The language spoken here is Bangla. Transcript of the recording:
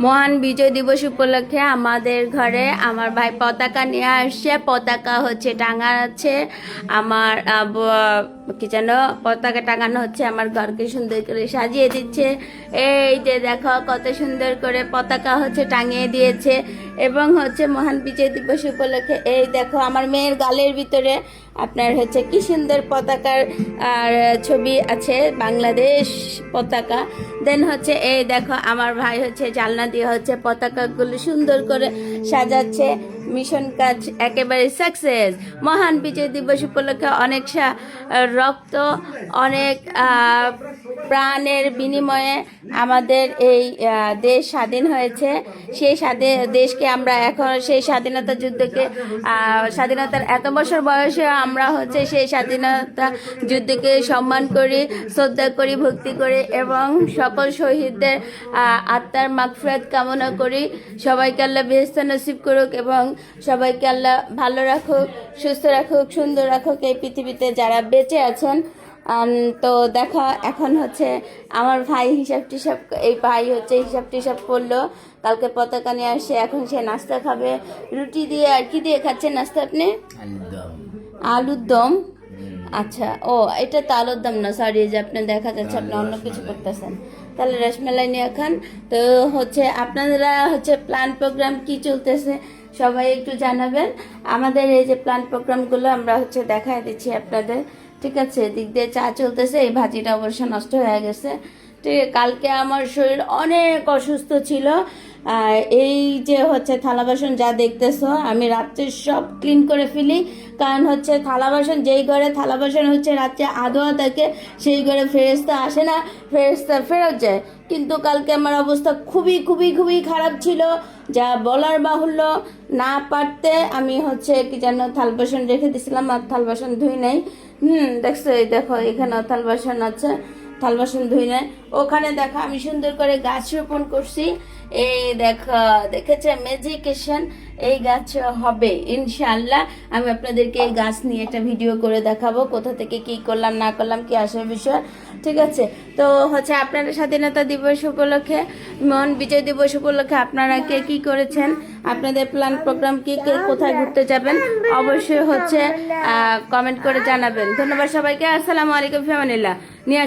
মহান বিজয় দিবস উপলক্ষে আমাদের ঘরে আমার ভাই পতাকা নিয়ে আসছে। পতাকা হচ্ছে টাঙাচ্ছে, আমার কি যেন পতাকা টাঙানো হচ্ছে, আমার ঘরকে সুন্দর করে সাজিয়ে দিচ্ছে। এই যে দেখো কত সুন্দর করে পতাকা হচ্ছে টাঙিয়ে দিয়েছে। এবং হচ্ছে মহান বিজয় দিবস উপলক্ষে এই দেখো আমার মেয়ের গালের ভিতরে আপনার হচ্ছে কি সুন্দর পতাকার আর ছবি আছে, বাংলাদেশ পতাকা। দেন হচ্ছে এই দেখো আমার ভাই হচ্ছে জানলা দিয়ে হচ্ছে পতাকাগুলো সুন্দর করে সাজাচ্ছে। মিশন কাজ একেবারে সাকসেস। মহান বিজয় দিবস উপলক্ষে অনেক রক্ত, অনেক প্রাণের বিনিময়ে আমাদের এই দেশ স্বাধীন হয়েছে। সেই দেশকে আমরা এখন সেই স্বাধীনতা যুদ্ধকে স্বাধীনতার এত বছর বয়সে আমরা হচ্ছে সেই স্বাধীনতা যুদ্ধকে সম্মান করি, শ্রদ্ধা করি, ভক্তি করি এবং সকল শহীদদের আত্মার মাগফিরাত কামনা করি। সবাইকে আল্লাহ বেহেশত নসিব করুক এবং সবাইকে আল্লাহ ভালো রাখুক, সুস্থ রাখুক, সুন্দর রাখুক এই পৃথিবীতে যারা বেঁচে আছেন। তো দেখা এখন হচ্ছে আমার ভাই হিসাব টিসাব, এই ভাই হচ্ছে হিসাব টিসাব করলো, কালকে পতাকা নিয়ে আসে। এখন সে নাস্তা খাবে রুটি দিয়ে। আর কি দিয়ে খাচ্ছেন নাস্তা আপনি? আলুর দম। আচ্ছা, ও এটা তো আলুর দম না, সরি, যে আপনি দেখা যাচ্ছে আপনি অন্য কিছু করতেছেন। তাহলে রসমালাই নিয়ে খান। তো হচ্ছে আপনারা হচ্ছে প্ল্যান প্রোগ্রাম কি চলতেছে সবাই একটু জানাবেন। আমাদের এই যে প্ল্যান প্রোগ্রামগুলো আমরা হচ্ছে দেখায় দিচ্ছি আপনাদের, ঠিক আছে? দিক দিয়ে চা চলতেছে, এই ভাজিটা অবশ্য নষ্ট হয়ে গেছে। ঠিক আছে, কালকে আমার শরীর অনেক অসুস্থ ছিল। এই যে হচ্ছে থালা বাসন যা দেখতেছো, আমি রাত্রে সব ক্লিন করে ফেলি। কারণ হচ্ছে থালা বাসন, যেই ঘরে থালা বাসন হচ্ছে রাত্রে আধোয়া থাকে সেই ঘরে ফেরেশতা আসে না, ফেরেশতা ফেরত যায়। কিন্তু কালকে আমার অবস্থা খুবই খুবই খুবই খারাপ ছিল, যা বলার বাহুল্য। না পারতে আমি হচ্ছে কি যেন থাল বাসন রেখে দিয়েছিলাম, আর থাল বাসন ধুই নাই। দেখছো, এই দেখো এখানে থাল বাসন আছে, থাল বাসন ধুই নাই। ওখানে দেখো আমি সুন্দর করে গাছ রোপণ করছি। এই দেখো, দেখেছে ম্যাজিকেশন, এই গাছ হবে ইনশাআল্লাহ। আমি আপনাদেরকে এই গাছ নিয়ে একটা ভিডিও করে দেখাবো, কোথা থেকে কি করলাম না করলাম, কি আসার বিষয়, ঠিক আছে? তো হচ্ছে আপনারা স্বাধীনতা দিবস উপলক্ষে, মহান বিজয় দিবস উপলক্ষে আপনারা কে কি করেছেন, আপনাদের প্ল্যান প্রোগ্রাম কি, কে কোথায় ঘুরতে যাবেন, অবশ্যই হচ্ছে কমেন্ট করে জানাবেন। ধন্যবাদ সবাইকে। আসসালামু আলাইকুম, ফিয়ামানিল্লাহ। নিয়ে